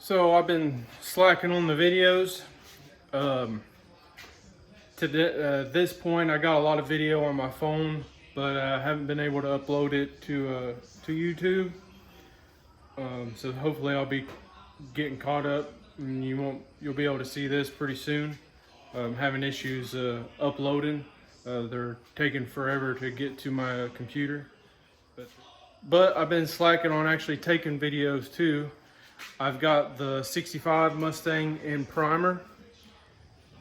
So I've been slacking on the videos. To this point, I got a lot of video on my phone, but I haven't been able to upload it to YouTube. So hopefully I'll be getting caught up, and you'll be able to see this pretty soon. Having issues uploading. They're taking forever to get to my computer. But I've been slacking on actually taking videos too. I've got the 65 Mustang in primer,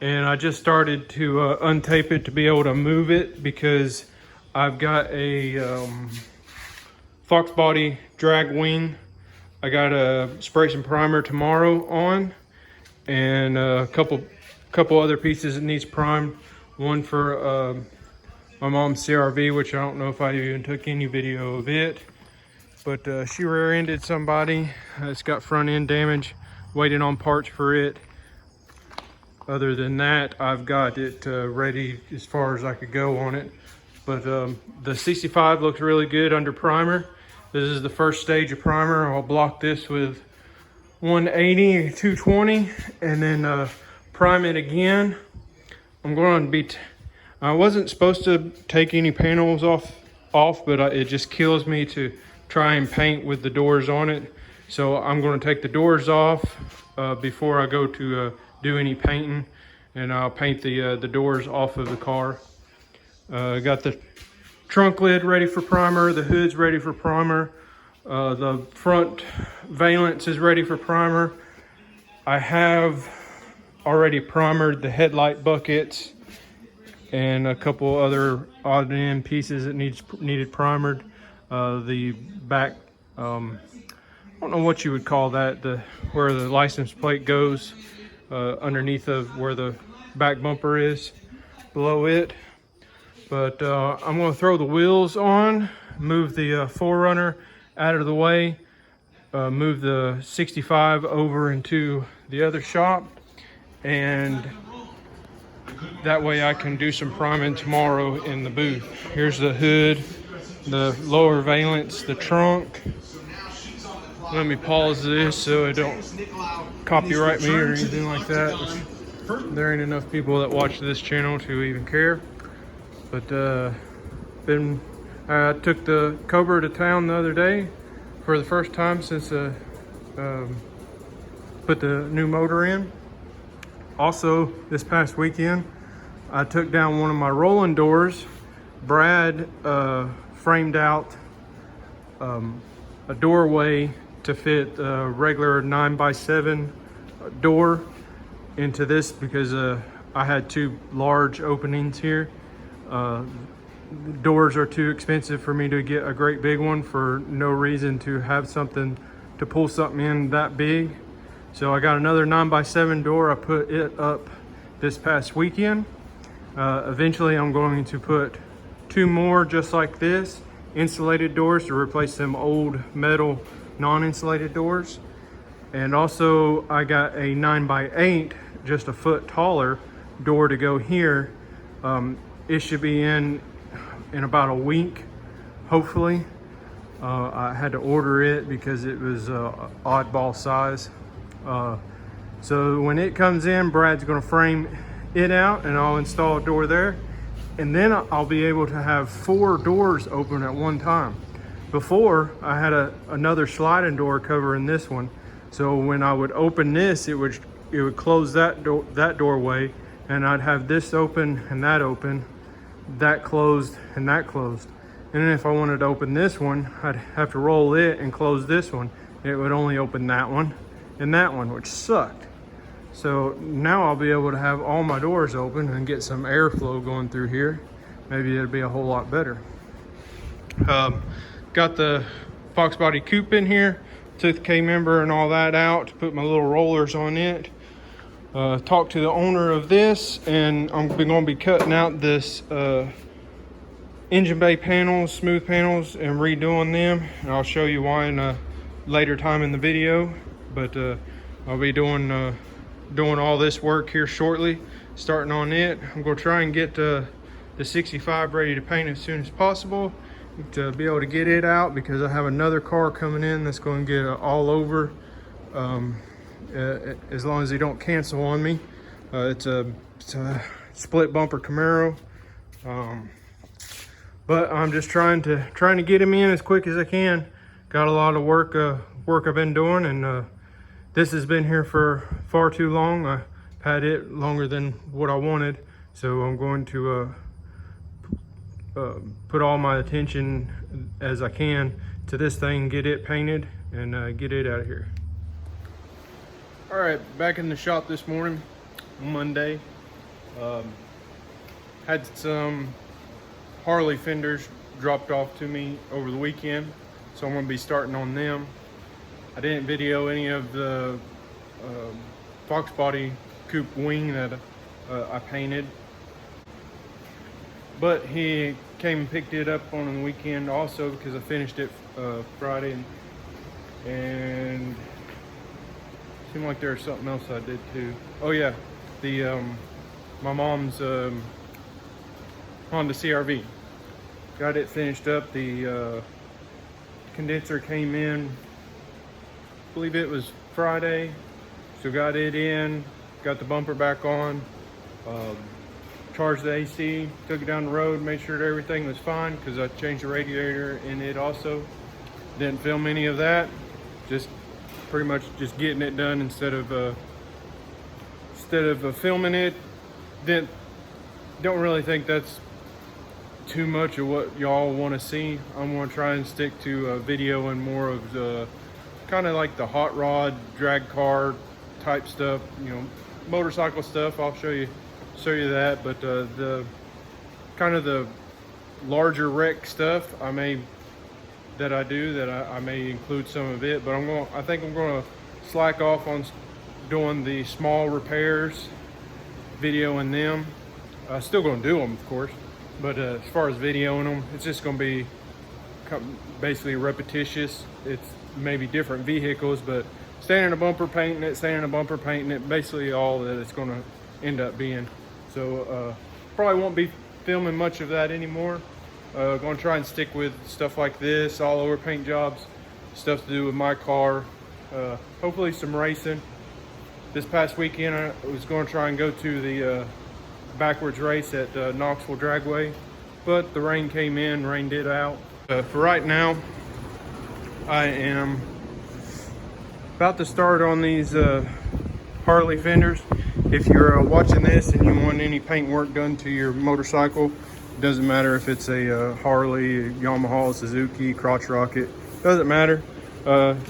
and I just started to untape it to be able to move it because I've got a Fox body drag wing. I got to spray some primer tomorrow on, and a couple other pieces that needs primed. One for my mom's CRV, which I don't know if I even took any video of it. But she rear-ended somebody. It's got front end damage, waiting on parts for it. Other than that, I've got it ready as far as I could go on it. But the 65 looks really good under primer. This is the first stage of primer. I'll block this with 180 or 220 and then prime it again. I'm going to be, I wasn't supposed to take any panels off, but it just kills me to try and paint with the doors on it. So I'm going to take the doors off before I go to do any painting, and I'll paint the doors off of the car. Got the trunk lid ready for primer, the hood's ready for primer, the front valance is ready for primer. I have already primered the headlight buckets and a couple other odd end pieces that needed primered. The back, I don't know what you would call that, where the license plate goes, underneath of where the back bumper is, below it. But I'm going to throw the wheels on, move the 4Runner out of the way, move the 65 over into the other shop, and that way I can do some priming tomorrow in the booth. Here's the hood, the lower valance, the trunk. Let me pause this so I don't copyright me or anything like that. There ain't enough people that watch this channel to even care. But I took the Cobra to town the other day for the first time since put the new motor in. Also, this past weekend, I took down one of my rolling doors. Brad framed out a doorway to fit a regular 9x7 door into this because I had two large openings here. Doors are too expensive for me to get a great big one for no reason to have something to pull something in that big. So I got another 9x7 door. I put it up this past weekend. Eventually I'm going to put two more just like this, insulated doors, to replace them old metal non-insulated doors. And also I got a 9x8, just a foot taller door to go here. It should be in about a week, hopefully. I had to order it because it was oddball size. So when it comes in, Brad's gonna frame it out and I'll install a door there. And then I'll be able to have 4 doors open at one time. Before, I had another sliding door covering this one. So when I would open this, it would close that doorway, and I'd have this open and that open, that closed and that closed. And then if I wanted to open this one, I'd have to roll it and close this one. It would only open that one and that one, which sucked. So now I'll be able to have all my doors open and get some airflow going through here. Maybe it'll be a whole lot better. Got the Fox body coupe in here. Took the K-member and all that out to put my little rollers on it. Talked to the owner of this, and I'm going to be cutting out this engine bay panels, smooth panels, and redoing them. And I'll show you why in a later time in the video. But I'll be doing all this work here shortly, starting on it. I'm going to try and get the 65 ready to paint as soon as possible to be able to get it out, because I have another car coming in that's going to get all over as long as they don't cancel on me. It's a split bumper Camaro. But I'm just trying to get him in as quick as I can. Got a lot of work I've been doing, and this has been here for far too long. I've had it longer than what I wanted, so I'm going to put all my attention as I can to this thing, get it painted, and get it out of here. All right, back in the shop this morning, Monday. Had some Harley fenders dropped off to me over the weekend, so I'm going to be starting on them. I didn't video any of the Fox Body coupe wing that I painted, but he came and picked it up on the weekend also, because I finished it Friday, and seemed like there was something else I did too. Oh yeah, the my mom's Honda CR-V. Got it finished up. The condenser came in, I believe it was Friday, so got it in, got the bumper back on, charged the AC, took it down the road, made sure that everything was fine, because I changed the radiator in it also. Didn't film any of that, just pretty much just getting it done instead of filming it. Don't really think that's too much of what y'all want to see. I'm going to try and stick to video and more of the kind of like the hot rod, drag car type stuff, you know, motorcycle stuff. I'll show you that, but the kind of the larger wreck stuff I may include some of it, but I think I'm going to slack off on doing the small repairs, videoing them. Still going to do them, of course, but as far as videoing them, it's just going to be basically repetitious. It's maybe different vehicles, but staying in a bumper, painting it, basically all that it's going to end up being. So probably won't be filming much of that anymore. Going to try and stick with stuff like this, all over paint jobs, stuff to do with my car, hopefully some racing. This past weekend I was going to try and go to the backwards race at Knoxville Dragway, but the rain came in, rained it out. For right now, I am about to start on these Harley fenders. If you're watching this and you want any paint work done to your motorcycle, it doesn't matter if it's a Harley, Yamaha, Suzuki, crotch rocket, doesn't matter.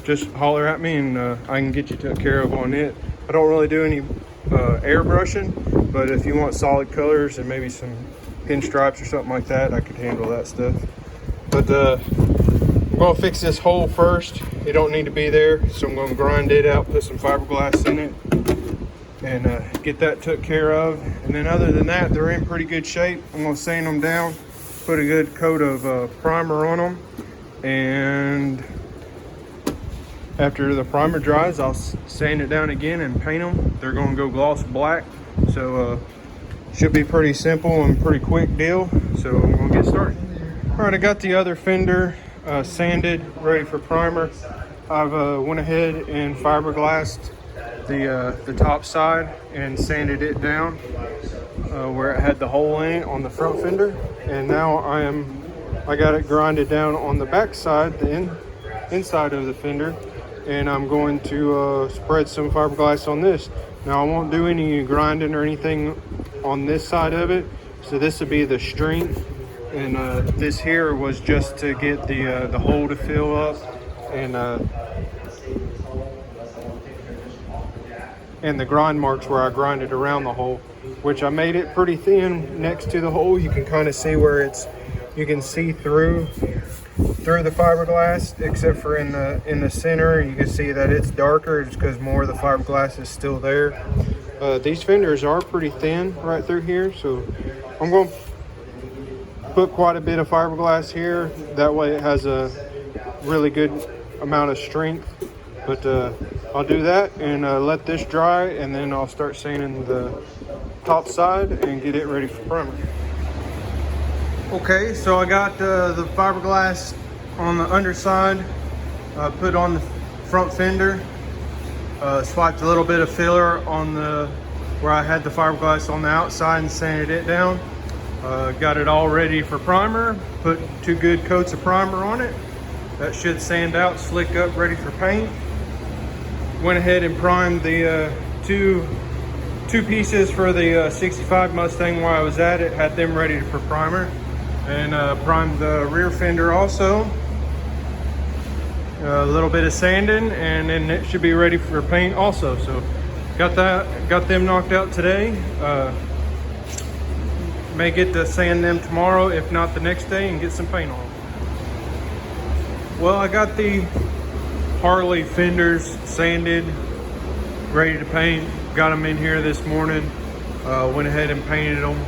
Just holler at me and I can get you took care of on it. I don't really do any airbrushing, but if you want solid colors and maybe some pinstripes or something like that, I could handle that stuff. But I'm going to fix this hole first. It don't need to be there, so I'm going to grind it out, put some fiberglass in it, and get that took care of. And then other than that, they're in pretty good shape. I'm going to sand them down, put a good coat of primer on them, and after the primer dries, I'll sand it down again and paint them. They're going to go gloss black, so should be pretty simple and pretty quick deal. So I'm going to get started. All right, I got the other fender sanded, ready for primer. I've went ahead and fiberglassed the top side and sanded it down where it had the hole in it on the front fender, and now I got it grinded down on the back side, the inside of the fender, and I'm going to spread some fiberglass on this. Now I won't do any grinding or anything on this side of it, so this would be the string, and this here was just to get the hole to fill up, and the grind marks where I grinded around the hole, which I made it pretty thin next to the hole. You can kind of see where you can see through the fiberglass, except for in the center. You can see that it's darker just because more of the fiberglass is still there. These fenders are pretty thin right through here, so I'm going to put quite a bit of fiberglass here. That way it has a really good amount of strength. But I'll do that and let this dry, and then I'll start sanding the top side and get it ready for primer. Okay, so I got the fiberglass on the underside, put on the front fender, Swiped a little bit of filler on the where I had the fiberglass on the outside and sanded it down. Got it all ready for primer. Put 2 good coats of primer on it. That should sand out, slick up, ready for paint. Went ahead and primed the two pieces for the 65 Mustang while I was at it. Had them ready for primer. And primed the rear fender also. A little bit of sanding, and then it should be ready for paint also. So got them knocked out today. May get to sand them tomorrow, if not the next day, and get some paint on them. Well, I got the Harley fenders sanded, ready to paint. Got them in here this morning. Went ahead and painted them.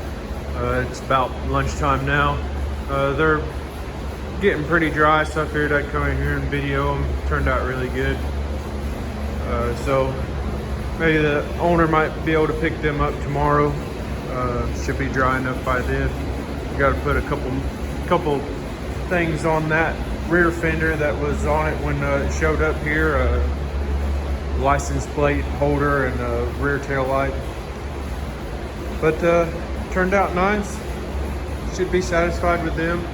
It's about lunchtime now. They're getting pretty dry, so I figured I'd come in here and video them. Turned out really good. So maybe the owner might be able to pick them up tomorrow. Should be dry enough by then. Got to put a couple things on that rear fender that was on it when it showed up here. License plate holder and a rear tail light. But turned out nice. Should be satisfied with them.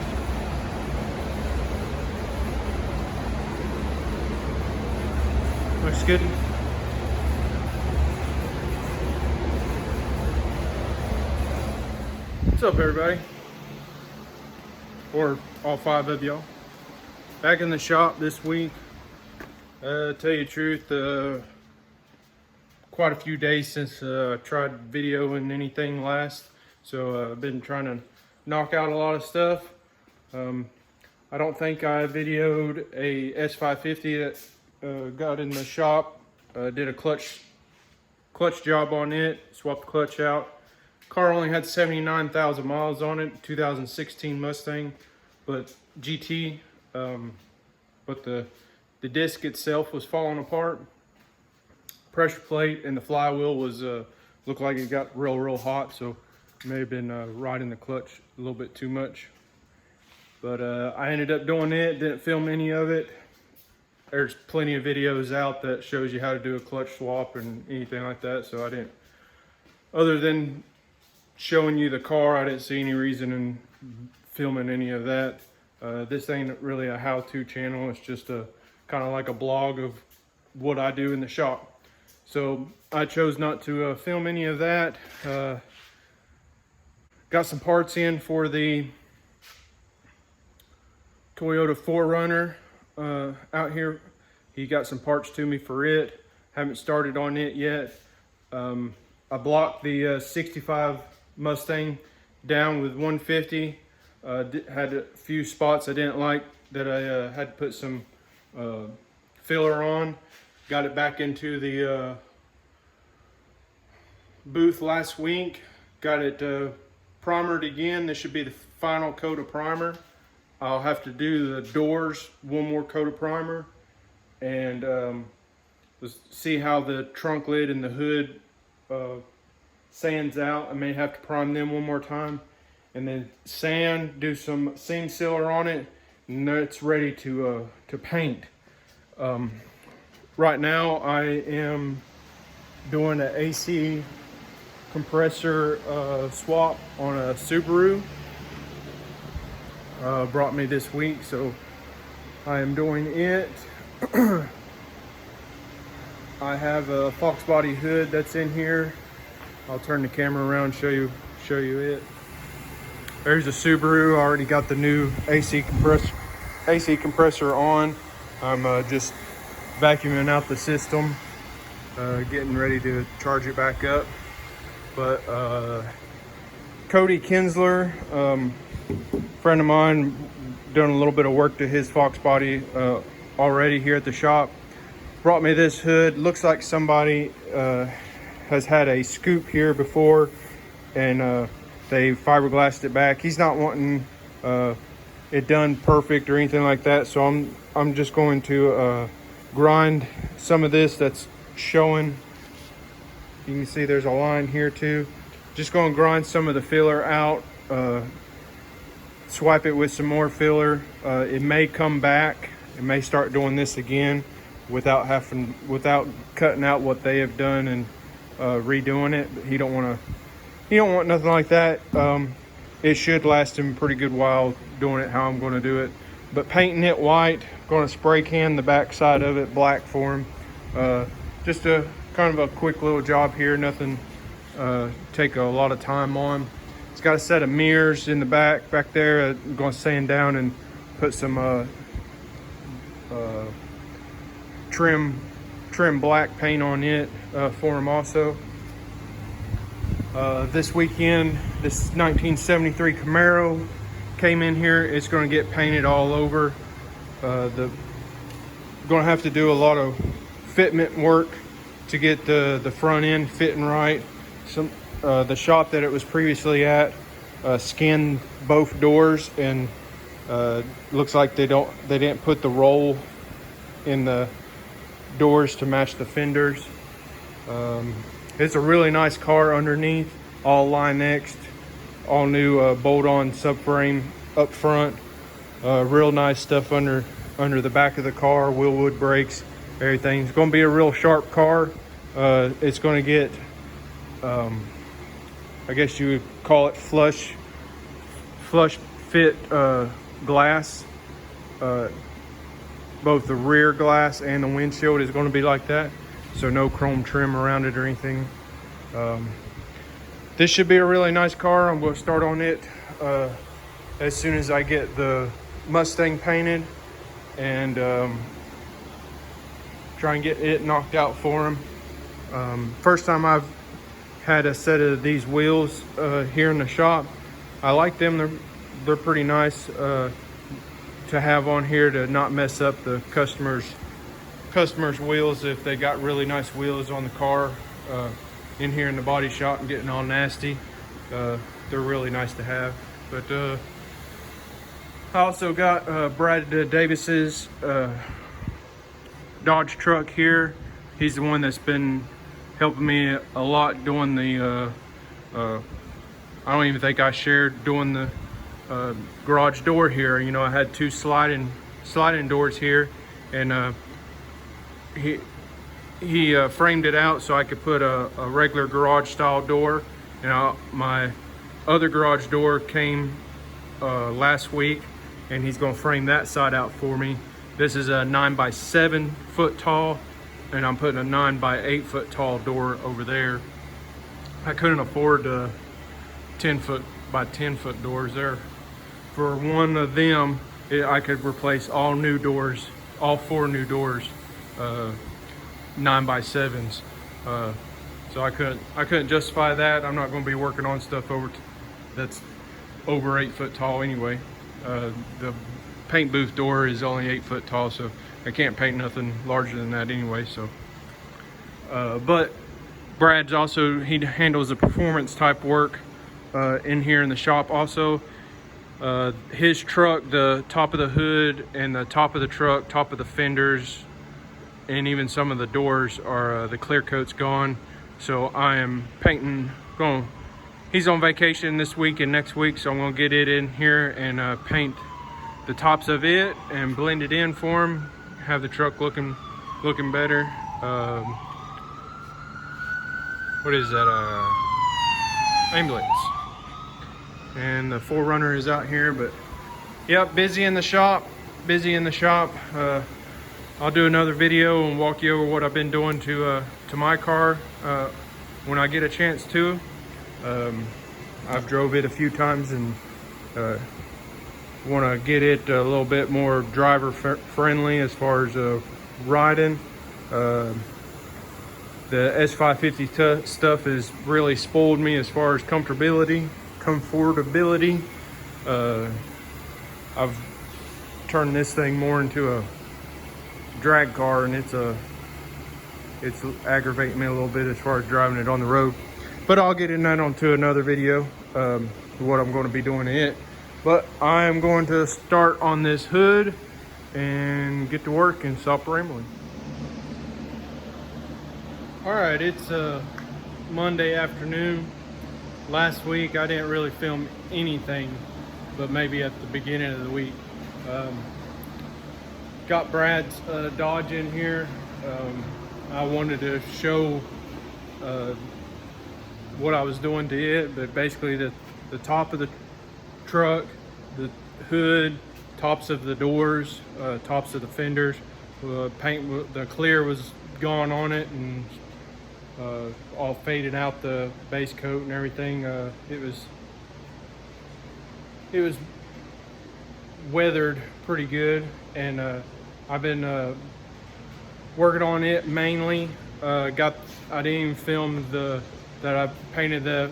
Looks good. What's up, everybody? Or all 5 of y'all. Back in the shop this week. Tell you the truth, quite a few days since I tried videoing anything last. So I've been trying to knock out a lot of stuff. I don't think I videoed a S550 that got in the shop. Did a clutch job on it, swapped the clutch out. Car only had 79,000 miles on it, 2016 Mustang, but GT. But the disc itself was falling apart. Pressure plate and the flywheel was looked like it got real hot, so may have been riding the clutch a little bit too much. But I ended up doing it. Didn't film any of it. There's plenty of videos out that shows you how to do a clutch swap and anything like that. So I didn't, other than showing you the car, I didn't see any reason in filming any of that. This ain't really a how-to channel. It's just a kind of like a blog of what I do in the shop. So I chose not to film any of that. Got some parts in for the Toyota 4Runner out here. He got some parts to me for it. Haven't started on it yet. I blocked the 65 Mustang down with 150. Had a few spots I didn't like that I had to put some filler on. Got it back into the booth last week. Got it primered again. This should be the final coat of primer. I'll have to do the doors, one more coat of primer, and let's see how the trunk lid and the hood sands out. I may have to prime them one more time, and then sand, do some seam sealer on it, and it's ready to paint. Right now I am doing an AC compressor swap on a Subaru. Brought me this week, so I am doing it. I have a Fox body hood that's in here. I'll turn the camera around and show you it. There's a Subaru. I already got the new AC compressor on. I'm just vacuuming out the system, getting ready to charge it back up. But Cody Kinsler, friend of mine, done a little bit of work to his Fox body already here at the shop. Brought me this hood. Looks like somebody has had a scoop here before, and they fiberglassed it back. He's not wanting it done perfect or anything like that, so I'm just going to grind some of this that's showing. You can see there's a line here too. Just going to grind some of the filler out, swipe it with some more filler. It may come back. It may start doing this again. without cutting out what they have done and redoing it. But he don't want nothing like that. It should last him a pretty good while doing it how I'm going to do it. But painting it white, going to spray can the back side of it black for him. Just a kind of a quick little job here, nothing take a lot of time on. It's got a set of mirrors in the back there. I'm going to sand down and put some trim black paint on it for him also. This weekend, this 1973 Camaro came in here. It's going to get painted all over. Going to have to do a lot of fitment work to get the front end fitting right. The shop that it was previously at skinned both doors, and looks like they didn't put the roll in the doors to match the fenders. It's a really nice car underneath, all line next, all new bolt-on subframe up front. Real nice stuff under the back of the car, Willwood brakes, everything. It's going to be a real sharp car. It's going to get, I guess you would call it flush fit glass. Both the rear glass and the windshield is going to be like that, so no chrome trim around it or anything. This should be a really nice car. I'm going to start on it as soon as I get the Mustang painted, and try and get it knocked out for him. First time I've had a set of these wheels here in the shop. I like them. They're pretty nice to have on here to not mess up the customers' wheels if they got really nice wheels on the car in here in the body shop and getting all nasty. They're really nice to have. But I also got Brad Davis's Dodge truck here. He's the one that's been helping me a lot doing the I don't even think I shared doing the garage door here. You know, I had two sliding doors here, and he framed it out so I could put a regular garage style door. And my other garage door came last week, and he's gonna frame that side out for me. This is a 9 by 7 foot tall, and I'm putting a 9 by 8 foot tall door over there. I couldn't afford 10 foot by 10 foot doors there. For one of them, I could replace all new doors, all 4 new doors, 9 by 7s. So I couldn't justify that. I'm not going to be working on stuff that's over 8 foot tall anyway. The paint booth door is only 8 foot tall, so I can't paint nothing larger than that anyway. So, but Brad's also, he handles the performance type work in here in the shop also. His truck, the top of the hood and the top of the truck, top of the fenders, and even some of the doors are the clear coat's gone. So I am painting. He's on vacation this week and next week, so I'm gonna get it in here and paint the tops of it and blend it in for him. Have the truck looking better. What is that? Ambulance. And the 4Runner is out here, but yep, busy in the shop. I'll do another video and walk you over what I've been doing to my car when I get a chance to. I've drove it a few times and want to get it a little bit more driver friendly as far as riding. The S550 stuff has really spoiled me as far as comfortability. I've turned this thing more into a drag car, and it's aggravating me a little bit as far as driving it on the road. But I'll get in that onto another video, what I'm going to be doing to it. But I am going to start on this hood and get to work and stop rambling. All right, it's Monday afternoon. Last week I didn't really film anything, but maybe at the beginning of the week. got Brad's Dodge in here. I wanted to show what I was doing to it, but basically the top of the truck, the hood, tops of the doors, tops of the fenders, paint, the clear was gone on it, and all faded out, the base coat and everything. It was weathered pretty good, and I've been working on it mainly. I didn't even film that I painted the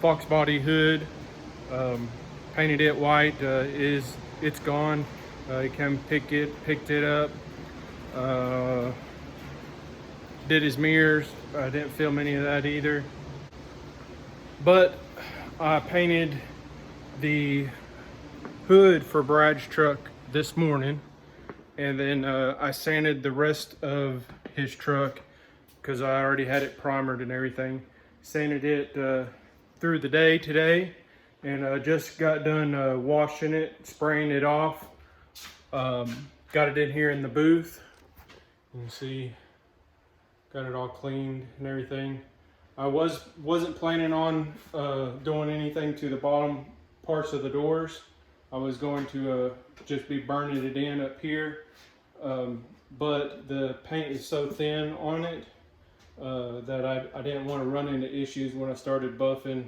Fox body hood, painted it white. It's gone. He came picked it up, did his mirrors. I didn't film any of that either, but I painted the hood for Brad's truck this morning, and then I sanded the rest of his truck because I already had it primered and everything. Sanded it through the day today, and just got done washing it, spraying it off. Got it in here in the booth. You can see, got it all cleaned and everything. I wasn't planning on doing anything to the bottom parts of the doors. I was going to just be burning it in up here, but the paint is so thin on it that I didn't want to run into issues when I started buffing.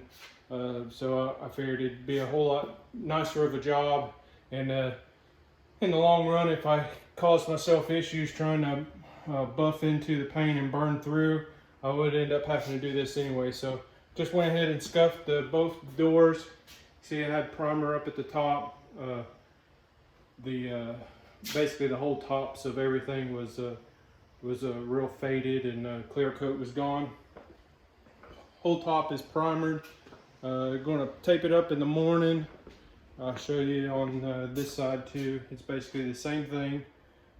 So I figured it'd be a whole lot nicer of a job, and in the long run, if I caused myself issues trying to buff into the paint and burn through, I would end up having to do this anyway. So just went ahead and scuffed both doors. See, it had primer up at the top. Basically the whole tops of everything was real faded, and clear coat was gone. Whole top is primered. Going to tape it up in the morning. I'll show you on this side too. It's basically the same thing.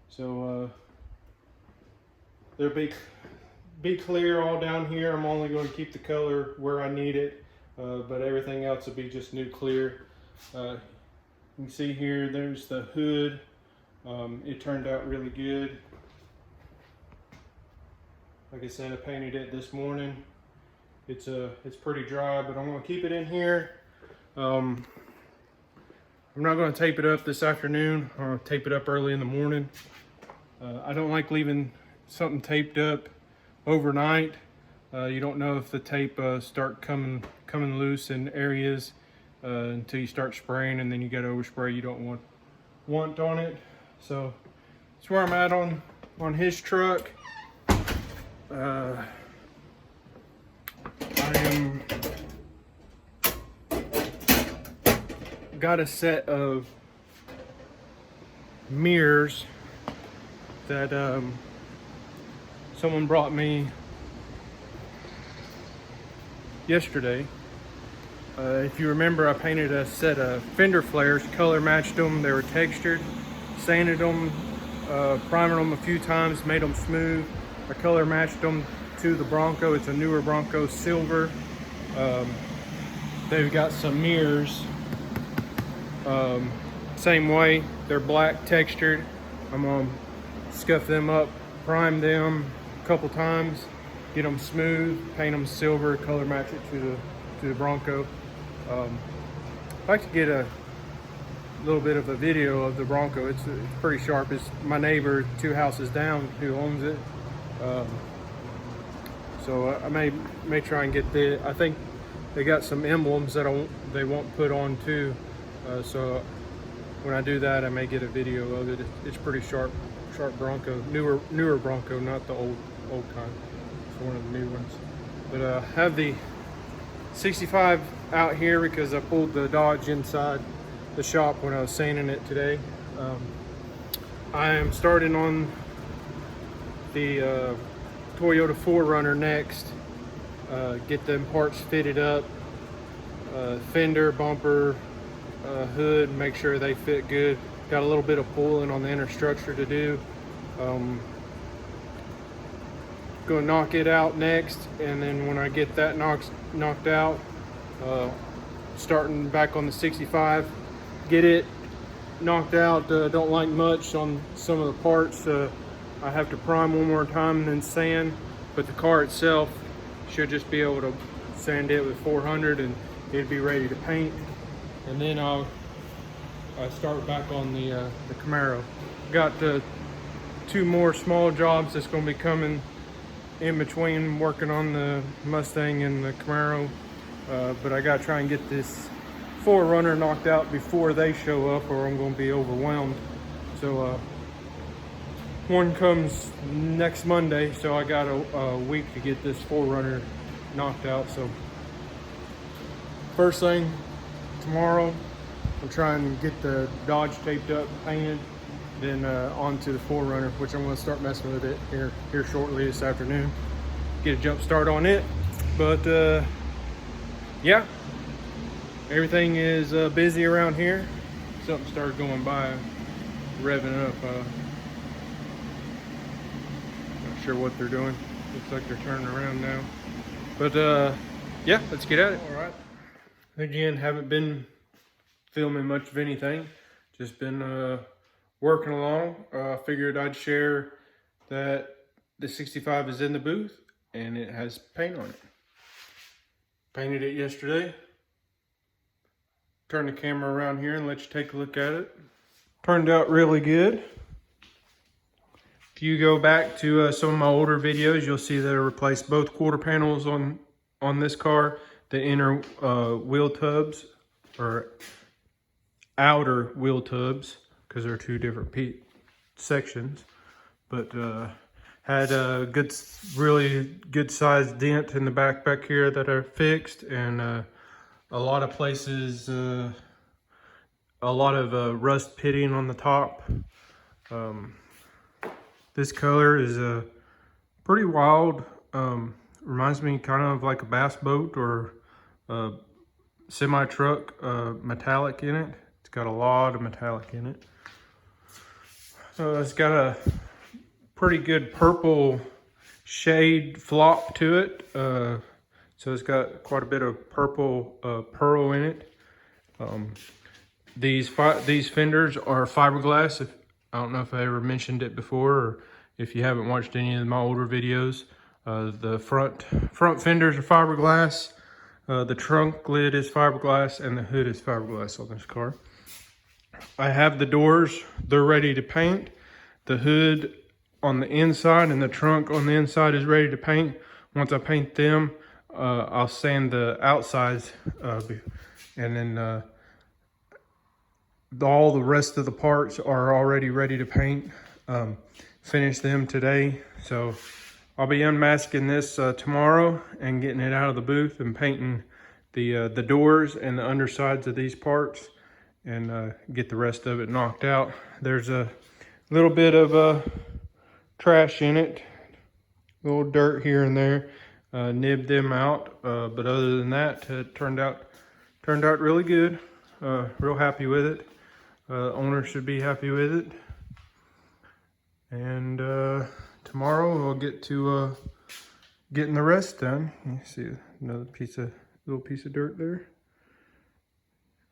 So there'll be clear all down here. I'm only going to keep the color where I need it, but everything else will be just new clear. You can see here, there's the hood. It turned out really good. Like I said, I painted it this morning. It's pretty dry, but I'm going to keep it in here. I'm not going to tape it up this afternoon. I'm going to tape it up early in the morning. I don't like leaving something taped up overnight. You don't know if the tape start coming loose in areas until you start spraying, and then you got overspray you don't want on it. So that's where I'm at on his truck. I am got a set of mirrors that someone brought me yesterday. If you remember, I painted a set of fender flares, color matched them. They were textured, sanded them, primed them a few times, made them smooth. I color matched them to the Bronco. It's a newer Bronco silver. They've got some mirrors, same way. They're black textured. I'm gonna scuff them up, prime them a couple times, get them smooth, paint them silver, color match it to the Bronco. I'd like to get a little bit of a video of the Bronco. It's pretty sharp. It's my neighbor 2 houses down who owns it. So I may try and get I think they got some emblems that they won't put on too. So when I do that, I may get a video of it. It's pretty sharp Bronco, newer Bronco, not the old kind. It's one of the new ones. But I have the 65 out here because I pulled the Dodge inside the shop when I was sanding it today. I am starting on the Toyota 4Runner next. Get them parts fitted up, fender, bumper, hood, make sure they fit good. Got a little bit of pulling on the inner structure to do. Gonna knock it out next, and then when I get that knocked out, starting back on the 65, get it knocked out. Don't like much on some of the parts. I have to prime one more time and then sand, but the car itself should just be able to sand it with 400 and it'd be ready to paint. And then I'll start back on the Camaro. Got 2 more small jobs that's going to be coming in between working on the Mustang and the Camaro, but I got to try and get this 4Runner knocked out before they show up, or I'm going to be overwhelmed. So one comes next Monday, so I got a week to get this 4Runner knocked out. So first thing tomorrow, I'm trying to get the Dodge taped up, painted, then onto the 4Runner, which I'm going to start messing with it here shortly this afternoon. Get a jump start on it. But yeah, everything is busy around here. Something started going by, revving up. Not sure what they're doing. Looks like they're turning around now. But yeah, let's get at it. All right. Again, haven't been filming much of anything. Just been working along. Figured I'd share that the 65 is in the booth and it has paint on it. Painted it yesterday. Turn the camera around here and let you take a look at it. Turned out really good. If you go back to some of my older videos, you'll see that I replaced both quarter panels on this car. The inner wheel tubs, or outer wheel tubs, because they're 2 different sections. But had a really good sized dent in the back here that I fixed, and a lot of places, a lot of rust pitting on the top. This color is pretty wild. Reminds me kind of like a bass boat or a semi-truck, metallic in it. It's got a lot of metallic in it. It's got a pretty good purple shade flop to it. So it's got quite a bit of purple pearl in it. These fenders are fiberglass. I don't know if I ever mentioned it before, or if you haven't watched any of my older videos. The front fenders are fiberglass. The trunk lid is fiberglass, and the hood is fiberglass on this car. I have the doors, they're ready to paint. The hood on the inside and the trunk on the inside is ready to paint. Once I paint them, I'll sand the outsides, and then all the rest of the parts are already ready to paint. Finish them today. So I'll be unmasking this tomorrow and getting it out of the booth and painting the doors and the undersides of these parts, and get the rest of it knocked out. There's a little bit of trash in it, a little dirt here and there. Nibbed them out, but other than that, it turned out really good. Real happy with it. Owner should be happy with it. And tomorrow we'll get to getting the rest done. You see another little piece of dirt there.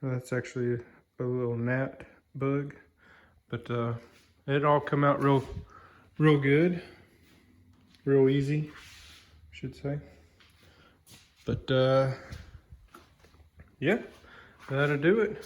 That's actually a little gnat bug, but it all come out real good, real easy, I should say. But yeah, that'll do it.